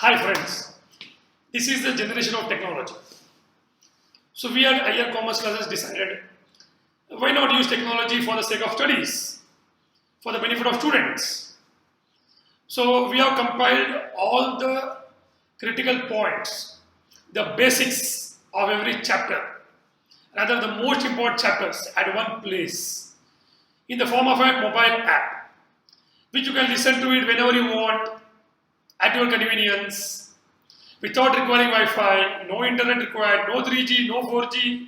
Hi friends, this is the generation of technology. So we at IR Commerce Classes decided, why not use technology for the sake of studies, for the benefit of students. So we have compiled all the critical points, the basics of every chapter, rather the most important chapters at one place in the form of a mobile app, which you can listen to it whenever you want, at your convenience, without requiring Wi-Fi, no internet required, no 3G, no 4G.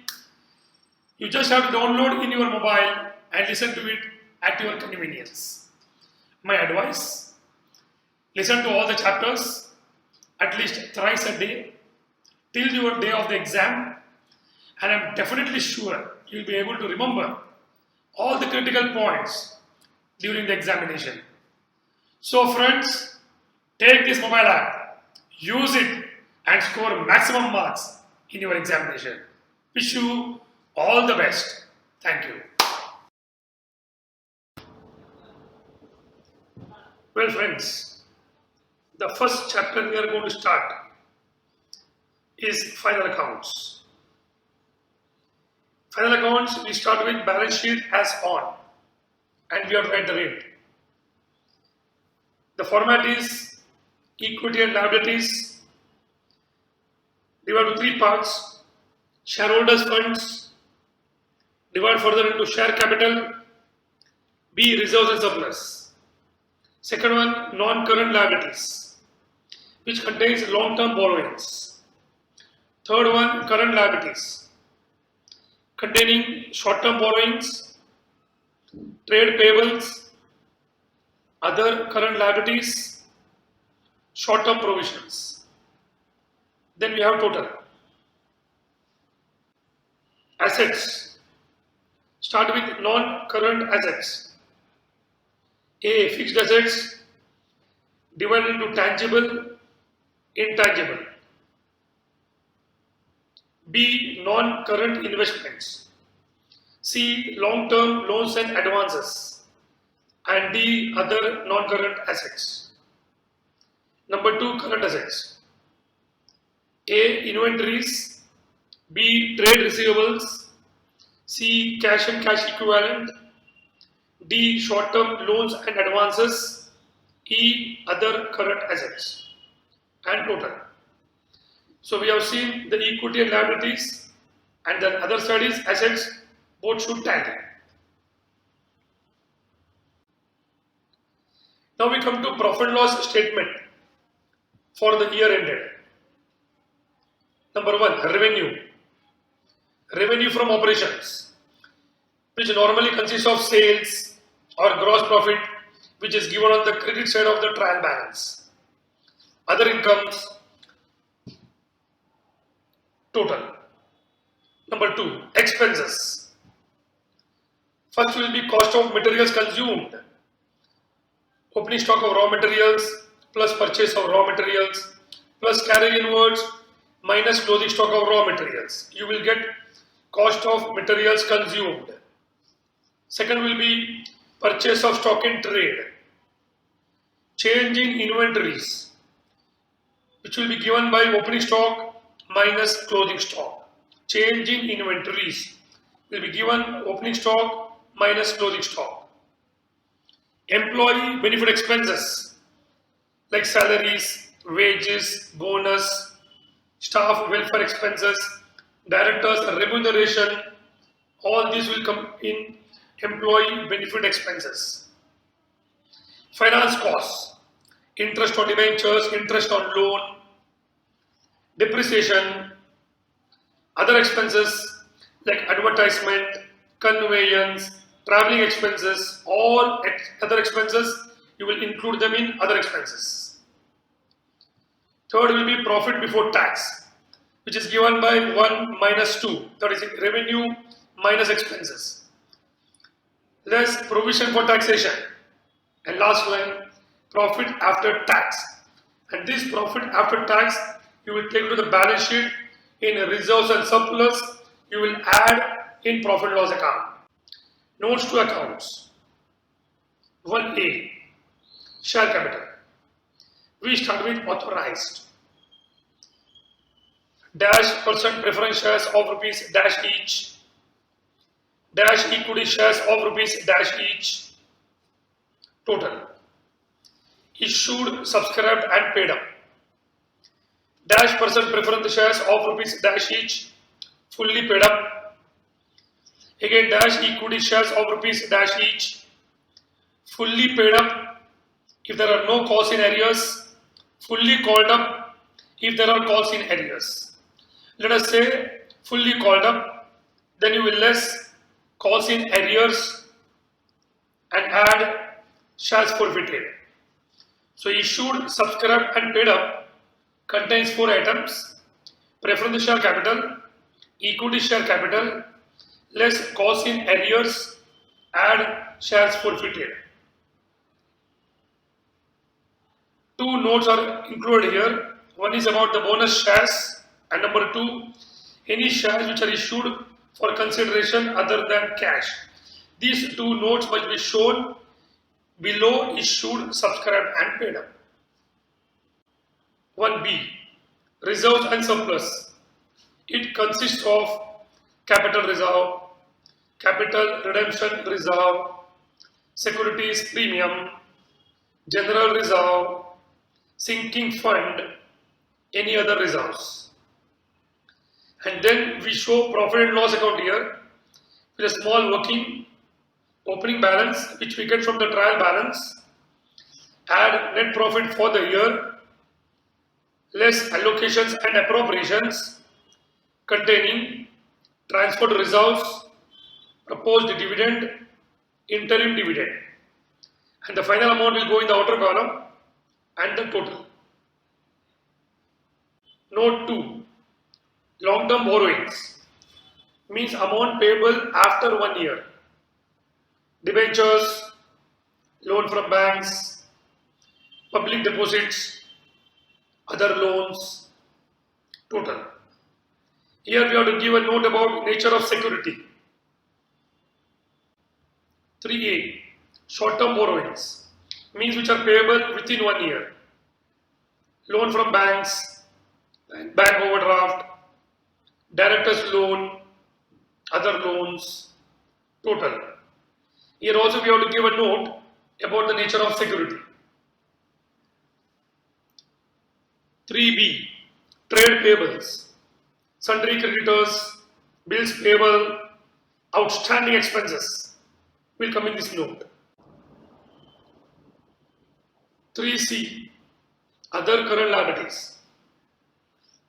You just have to download in your mobile and listen to it at your convenience. My advice, listen to all the chapters at least thrice a day till your day of the exam, and I'm definitely sure you'll be able to remember all the critical points during the examination. So friends, take this mobile app, use it and score maximum marks in your examination. Wish you all the best. Thank you. Well friends, the first chapter we are going to start is final accounts. Final accounts, we start with balance sheet as on, and we have to write the rate. The format is equity and liabilities, divided into three parts: shareholders funds, divide further into share capital, B, reserves and surplus. Second one, non-current liabilities, which contains long-term borrowings. Third one, current liabilities, containing short-term borrowings, trade payables, other current liabilities, short-term provisions. Then we have total. Assets. Start with non-current assets. A, fixed assets divided into tangible, intangible. B, non-current investments. C, long-term loans and advances. And D, other non-current assets. Number 2, current assets. A, inventories. B, trade receivables. C, cash and cash equivalent. D, short-term loans and advances. E, other current assets. And total. So we have seen the equity and liabilities, and the other side is assets. Both should tally. Now we come to profit and loss statement for the year ended. Number 1, revenue. Revenue from operations, which normally consists of sales or gross profit, which is given on the credit side of the trial balance. Other incomes, total. Number 2, expenses. First will be cost of materials consumed, opening stock of raw materials plus purchase of raw materials plus carry inwards minus closing stock of raw materials. You will get cost of materials consumed. Second will be purchase of stock in trade, change in inventories, which will be given by opening stock minus closing stock. Change in inventories will be given opening stock minus closing stock. Employee benefit expenses like salaries, wages, bonus, staff welfare expenses, directors remuneration, all these will come in employee benefit expenses. Finance costs, interest on debentures, interest on loan, depreciation, other expenses like advertisement, conveyance, traveling expenses, all other expenses, you will include them in other expenses. Third will be profit before tax, which is given by 1 minus 2, that is revenue minus expenses, less provision for taxation, and last line, profit after tax. And this profit after tax you will take to the balance sheet in reserves and surplus, you will add in profit and loss account. Notes to accounts. 1A, share capital. We start with authorized. dash percent preference shares of rupees dash each, dash equity shares of rupees dash each, total, issued, subscribed and paid up, dash percent preference shares of rupees dash each, fully paid up, again dash equity shares of rupees dash each, fully paid up if there are no calls in arrears, fully called up if there are calls in arrears. Let us say fully called up, then you will less calls in arrears and add shares forfeited. So issued, subscribed and paid up contains 4 items: preference share capital, equity share capital, less calls in arrears, add shares forfeited. 2 notes are included here. One is about the bonus shares, and number 2, any shares which are issued for consideration other than cash. These 2 notes must be shown below issued, subscribed and paid up. 1b, reserves and surplus. It consists of capital reserve, capital redemption reserve, securities premium, general reserve, sinking fund, any other reserves. And then we show profit and loss account here with a small working opening balance which we get from the trial balance, add net profit for the year, less allocations and appropriations containing transferred reserves, proposed dividend, interim dividend, and the final amount will go in the outer column and the total. Note 2, long-term borrowings means amount payable after 1 year. Debentures, loan from banks, public deposits, other loans, total. Here we have to give a note about nature of security. 3a, short-term borrowings means which are payable within 1 year. Loan from banks, bank overdraft, director's loan, other loans, total. Here also we have to give a note about the nature of security. 3b, trade payables, sundry creditors, bills payable, outstanding expenses will come in this note. 3c, other current liabilities,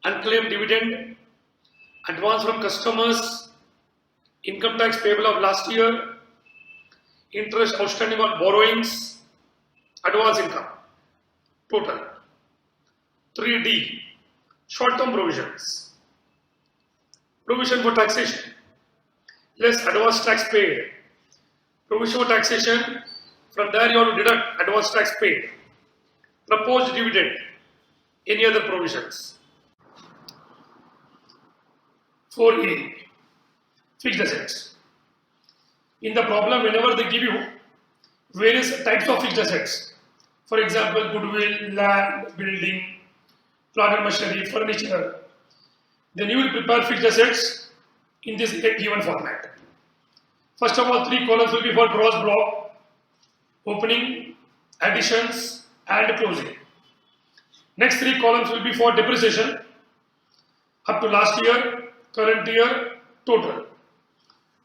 unclaimed dividend, advance from customers, income tax payable of last year, interest outstanding on borrowings, advance income, total. 3d, short-term provisions, provision for taxation, less advance tax paid, provision for taxation, from there you have to deduct advance tax paid, proposed dividend, any other provisions. 4a, fixed assets. In the problem, whenever they give you various types of fixed assets, for example, goodwill, land, building, plant and machinery, furniture, then you will prepare fixed assets in this given format. First of all, 3 columns will be for gross block, opening, additions and closing. Next 3 columns will be for depreciation up to last year, current year, total.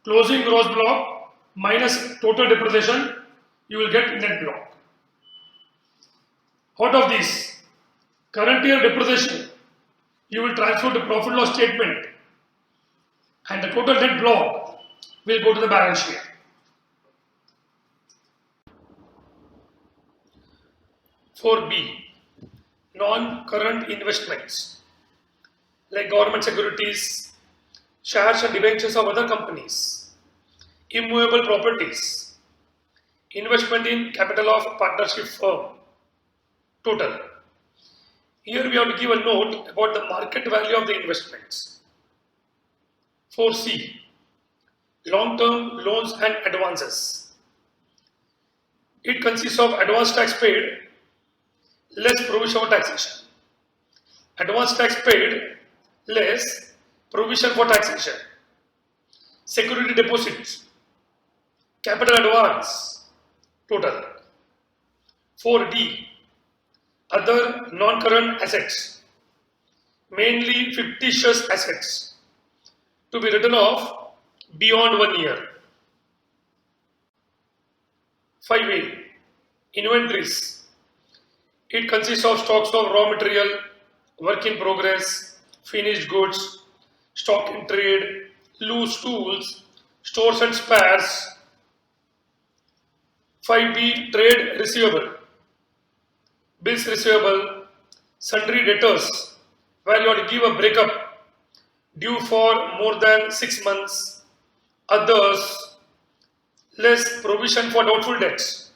Closing gross block minus total depreciation, you will get net block. Out of this, current year depreciation, you will transfer to profit loss statement and the total net block will go to the balance sheet. 4b, non-current investments like government securities, shares and debentures of other companies, immovable properties, investment in capital of partnership firm, total. Here we have to give a note about the market value of the investments. 4c, long-term loans and advances. It consists of advance tax paid less provision for taxation. Advance tax paid less provision for taxation, security deposits, capital advance, total. 4D, other non-current assets, mainly fictitious assets, to be written off beyond 1 year. 5A, inventories. It consists of stocks of raw material, work in progress, finished goods, stock in trade, loose tools, stores and spares. 5B, trade receivable, bills receivable, sundry debtors, where you have to give a breakup due for more than 6 months. Others, less provision for doubtful debts,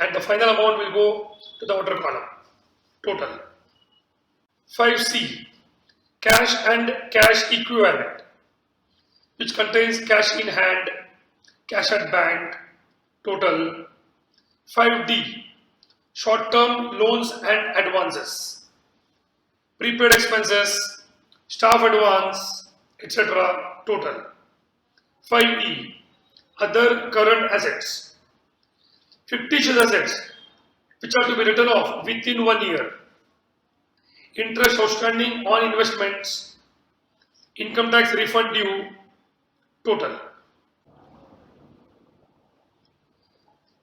and the final amount will go to the outer column, total. 5C, cash and cash equivalent, which contains cash in hand, cash at bank, total. 5D, short-term loans and advances, prepaid expenses, staff advance, etc., total. 5E, other current assets, fictitious assets which are to be written off within 1 year, interest outstanding on investments, income tax refund due, total.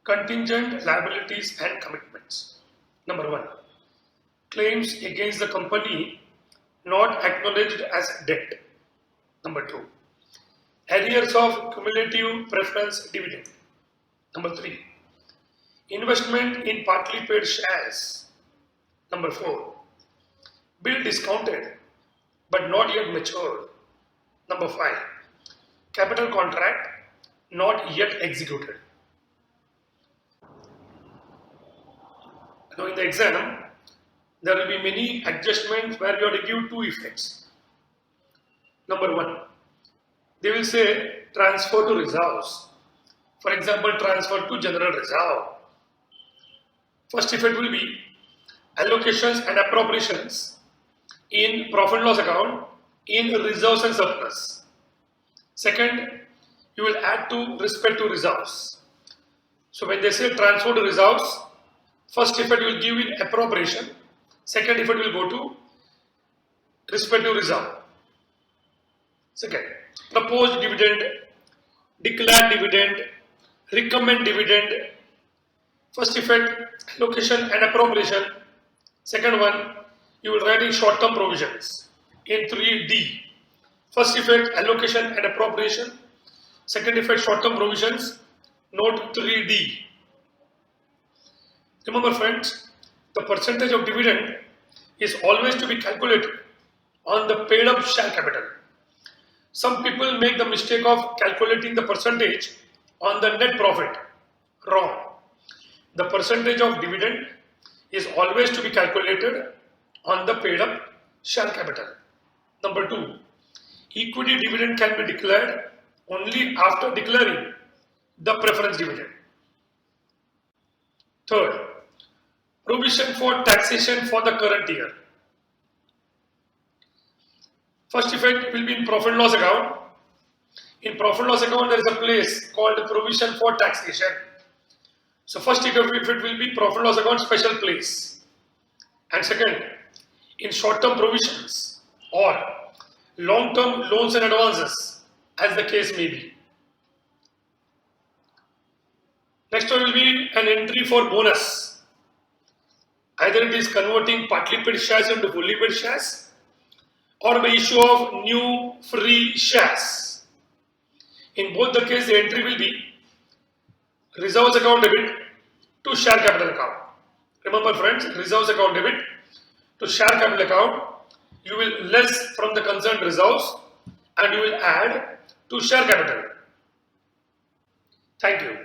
Contingent liabilities and commitments. Number 1, claims against the company not acknowledged as debt. Number 2, arrears of cumulative preference dividend. Number 3, investment in partly paid shares. Number 4, bill discounted but not yet matured. Number 5, capital contract not yet executed. Now in the exam, there will be many adjustments where you have to give 2 effects. Number 1, they will say transfer to reserves. For example, transfer to general reserve. First effect will be allocations and appropriations in profit and loss account in reserves and surplus. Second, you will add to respect to reserves. So when they say transfer to reserves, first effect will give in appropriation, second effect will go to respect to reserve. Second, proposed dividend, declared dividend, recommend dividend. First effect, allocation and appropriation. Second one, you will write in short-term provisions in 3D. First effect, allocation and appropriation. Second effect, short-term provisions. Note 3D. Remember friends, the percentage of dividend is always to be calculated on the paid up share capital. Some people make the mistake of calculating the percentage on the net profit. Wrong. The percentage of dividend is always to be calculated on the paid up share capital. Number 2, equity dividend can be declared only after declaring the preference dividend. Third, provision for taxation for the current year. First effect will be in profit and loss account. In profit and loss account, there is a place called provision for taxation. So first effect will be profit and loss account special place. And second, in short-term provisions or long-term loans and advances, as the case may be. Next one will be an entry for bonus. Either it is converting partly paid shares into fully paid shares or by issue of new free shares. In both the case, the entry will be reserves account debit to share capital account. Remember friends, reserves account debit to share capital account, you will less from the concerned reserves and you will add to share capital. Thank you.